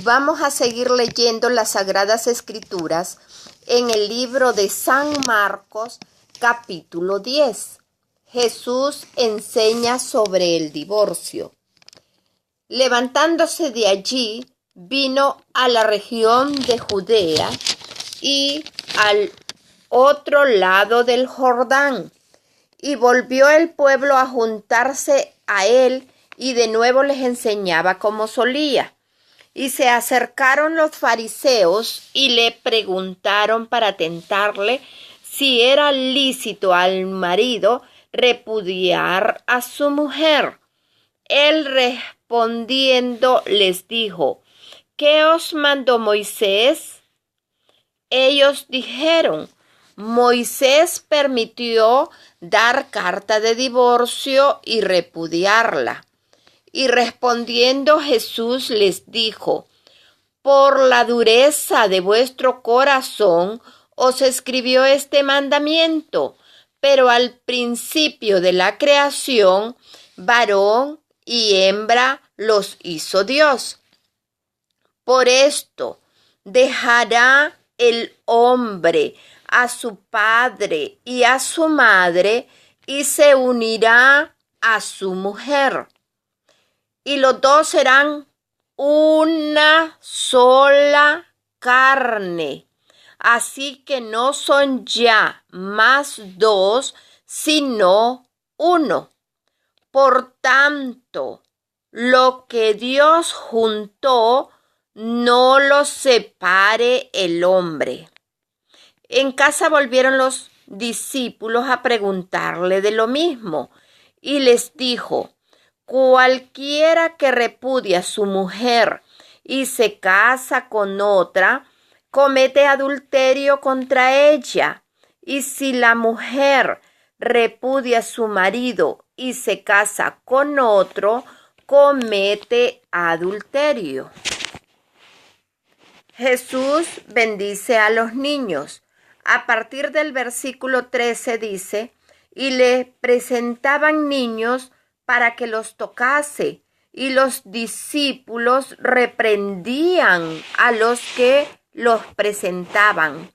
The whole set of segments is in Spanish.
Vamos a seguir leyendo las Sagradas Escrituras en el libro de San Marcos, capítulo 10. Jesús enseña sobre el divorcio. Levantándose de allí, vino a la región de Judea y al otro lado del Jordán, y volvió el pueblo a juntarse a él, y de nuevo les enseñaba como solía. Y se acercaron los fariseos y le preguntaron para tentarle si era lícito al marido repudiar a su mujer. Él respondiendo les dijo: ¿qué os mandó Moisés? Ellos dijeron: Moisés permitió dar carta de divorcio y repudiarla. Y respondiendo Jesús les dijo: por la dureza de vuestro corazón os escribió este mandamiento, pero al principio de la creación, varón y hembra los hizo Dios. Por esto dejará el hombre a su padre y a su madre, y se unirá a su mujer, y los dos serán una sola carne. Así que no son ya más dos, sino uno. Por tanto, lo que Dios juntó, no lo separe el hombre. En casa volvieron los discípulos a preguntarle de lo mismo, y les dijo: cualquiera que repudia a su mujer y se casa con otra, comete adulterio contra ella. Y si la mujer repudia a su marido y se casa con otro, comete adulterio. Jesús bendice a los niños. A partir del versículo 13 dice: y le presentaban niños para que los tocase, y los discípulos reprendían a los que los presentaban.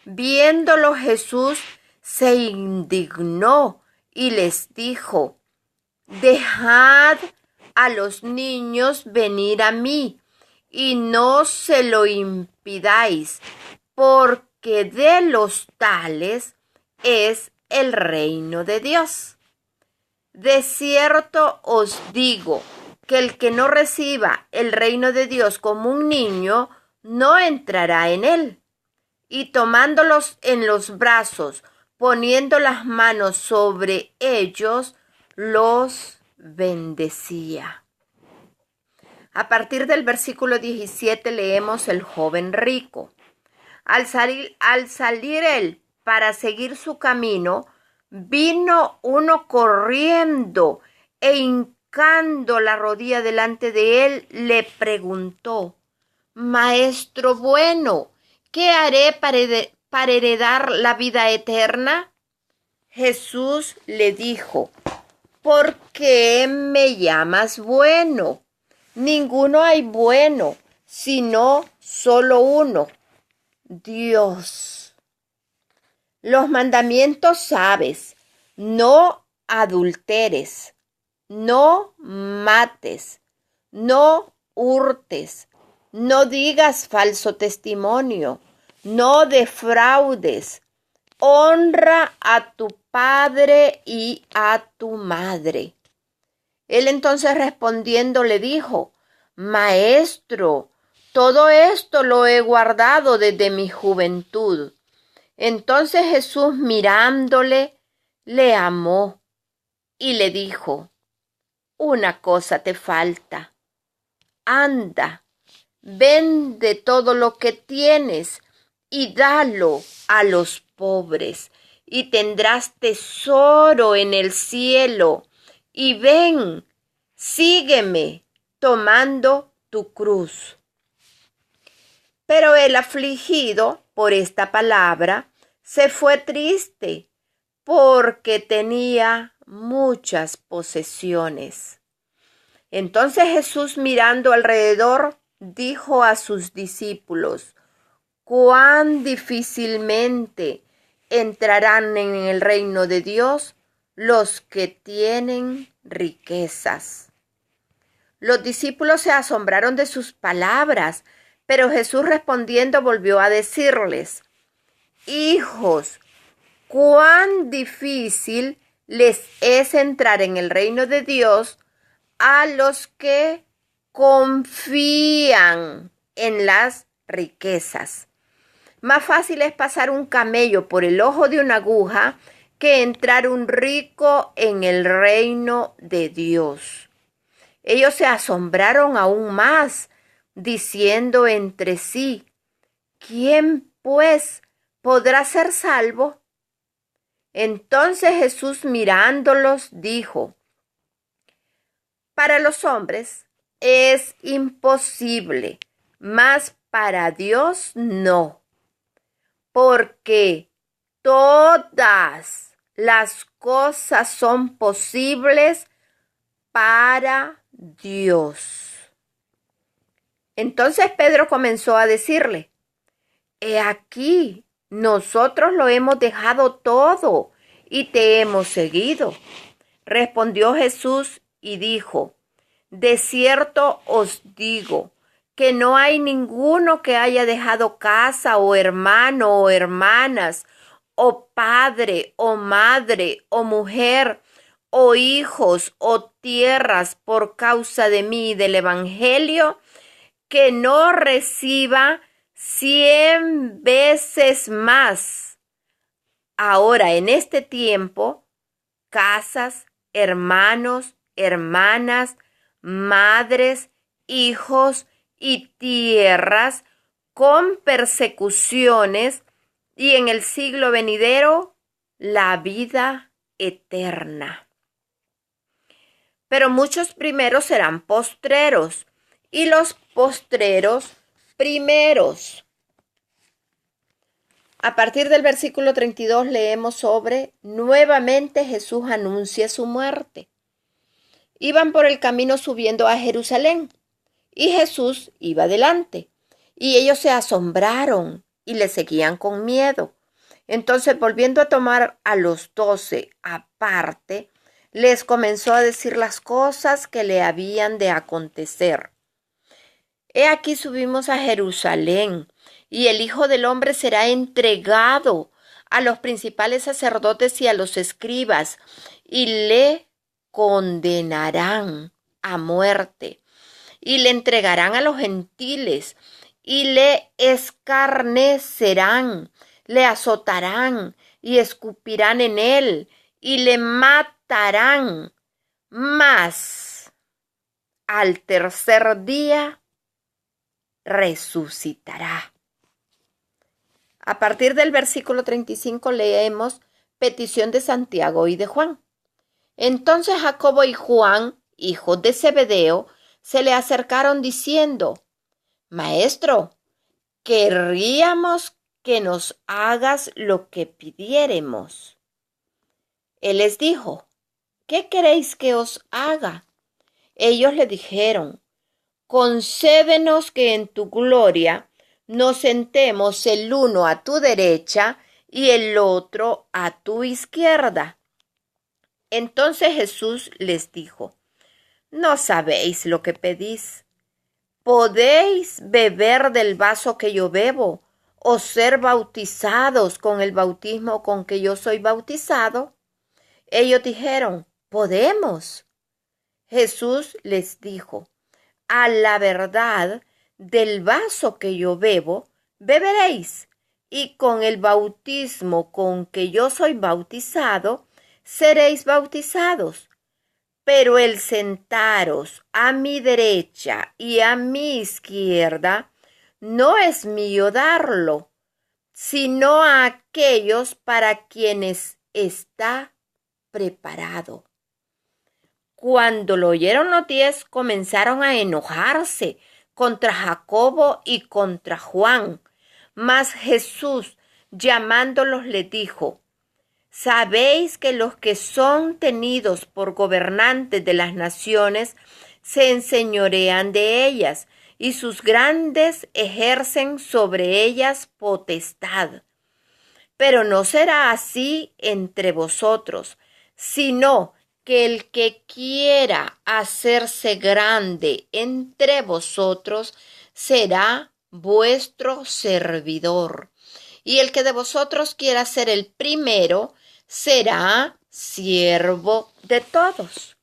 Viéndolo Jesús se indignó y les dijo: dejad a los niños venir a mí, y no se lo impidáis, porque de los tales es el reino de Dios. De cierto os digo que el que no reciba el reino de Dios como un niño, no entrará en él. Y tomándolos en los brazos, poniendo las manos sobre ellos, los bendecía. A partir del versículo 17 leemos el joven rico. Al salir él para seguir su camino, vino uno corriendo e hincando la rodilla delante de él, le preguntó: Maestro bueno, ¿qué haré para heredar la vida eterna? Jesús le dijo: ¿por qué me llamas bueno? Ninguno hay bueno, sino solo uno, Dios. Los mandamientos sabes: no adulteres, no mates, no hurtes, no digas falso testimonio, no defraudes, honra a tu padre y a tu madre. Él entonces respondiendo le dijo: Maestro, todo esto lo he guardado desde mi juventud. Entonces Jesús, mirándole, le amó y le dijo: una cosa te falta. Anda, vende todo lo que tienes y dalo a los pobres, y tendrás tesoro en el cielo. Y ven, sígueme, tomando tu cruz. Pero el afligido por esta palabra se fue triste, porque tenía muchas posesiones. Entonces Jesús, mirando alrededor, dijo a sus discípulos: «Cuán difícilmente entrarán en el reino de Dios los que tienen riquezas». Los discípulos se asombraron de sus palabras, pero Jesús respondiendo volvió a decirles: «Hijos, cuán difícil les es entrar en el reino de Dios a los que confían en las riquezas. Más fácil es pasar un camello por el ojo de una aguja que entrar un rico en el reino de Dios». Ellos se asombraron aún más, diciendo entre sí: «¿Quién, pues, podrá ser salvo?». Entonces Jesús, mirándolos, dijo: «Para los hombres es imposible, mas para Dios no, porque todas las cosas son posibles para Dios». Entonces Pedro comenzó a decirle: «He aquí, nosotros lo hemos dejado todo y te hemos seguido». Respondió Jesús y dijo: «De cierto os digo que no hay ninguno que haya dejado casa o hermano o hermanas o padre o madre o mujer o hijos o tierras por causa de mí y del Evangelio, que no reciba 100 veces más ahora en este tiempo casas, hermanos, hermanas, madres, hijos y tierras, con persecuciones, y en el siglo venidero la vida eterna. Pero muchos primeros serán postreros, y los postreros primeros». A partir del versículo 32 leemos sobre: nuevamente Jesús anuncia su muerte. Iban por el camino subiendo a Jerusalén, y Jesús iba delante, y ellos se asombraron y le seguían con miedo. Entonces, volviendo a tomar a los 12 aparte, les comenzó a decir las cosas que le habían de acontecer. «He aquí subimos a Jerusalén, y el Hijo del Hombre será entregado a los principales sacerdotes y a los escribas, y le condenarán a muerte, y le entregarán a los gentiles, y le escarnecerán, le azotarán, y escupirán en él, y le matarán. Mas al tercer día resucitará». A partir del versículo 35 leemos petición de Santiago y de Juan. Entonces Jacobo y Juan, hijos de Zebedeo, se le acercaron diciendo: «Maestro, querríamos que nos hagas lo que pidiéremos». Él les dijo: «¿Qué queréis que os haga?». Ellos le dijeron: «Concédenos que en tu gloria nos sentemos el uno a tu derecha y el otro a tu izquierda». Entonces Jesús les dijo: «¿No sabéis lo que pedís? ¿Podéis beber del vaso que yo bebo, o ser bautizados con el bautismo con que yo soy bautizado?». Ellos dijeron: «Podemos». Jesús les dijo: «A la verdad, del vaso que yo bebo, beberéis, y con el bautismo con que yo soy bautizado, seréis bautizados. Pero el sentaros a mi derecha y a mi izquierda no es mío darlo, sino a aquellos para quienes está preparado». Cuando lo oyeron los 10, comenzaron a enojarse contra Jacobo y contra Juan. Mas Jesús, llamándolos, les dijo: «Sabéis que los que son tenidos por gobernantes de las naciones se enseñorean de ellas, y sus grandes ejercen sobre ellas potestad. Pero no será así entre vosotros, sino que el que quiera hacerse grande entre vosotros será vuestro servidor. Y el que de vosotros quiera ser el primero será siervo de todos.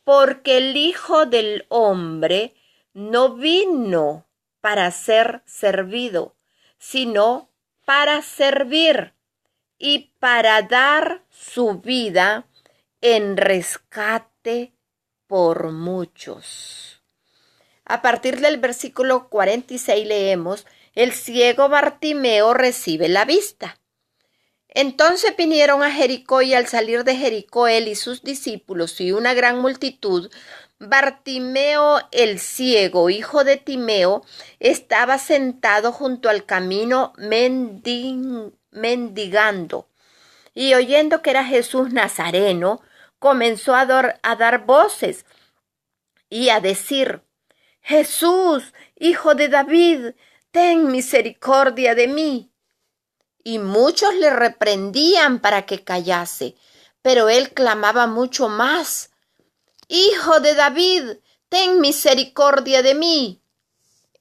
Porque el Hijo del Hombre no vino para ser servido, sino para servir y para dar su vida en rescate por muchos. A partir del versículo 46 leemos: el ciego Bartimeo recibe la vista. Entonces vinieron a Jericó, y al salir de Jericó él y sus discípulos y una gran multitud, Bartimeo el ciego, hijo de Timeo, estaba sentado junto al camino mendigando. Y oyendo que era Jesús Nazareno, comenzó a dar voces y a decir: Jesús, hijo de David, ten misericordia de mí. Y muchos le reprendían para que callase, pero él clamaba mucho más: Hijo de David, ten misericordia de mí.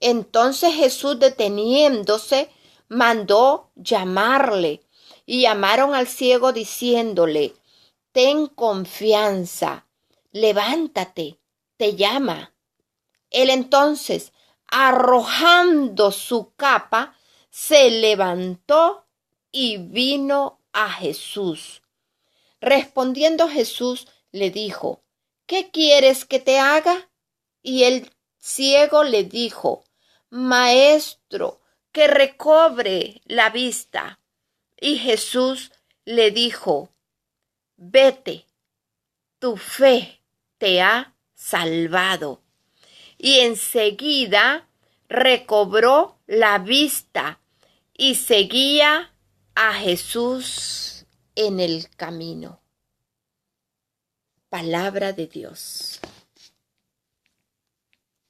Entonces Jesús, deteniéndose, mandó llamarle, y llamaron al ciego diciéndole: ten confianza, levántate, te llama. Él entonces, arrojando su capa, se levantó y vino a Jesús. Respondiendo Jesús le dijo: ¿qué quieres que te haga? Y el ciego le dijo: Maestro, que recobre la vista. Y Jesús le dijo: vete, tu fe te ha salvado. Y enseguida recobró la vista y seguía a Jesús en el camino. Palabra de Dios.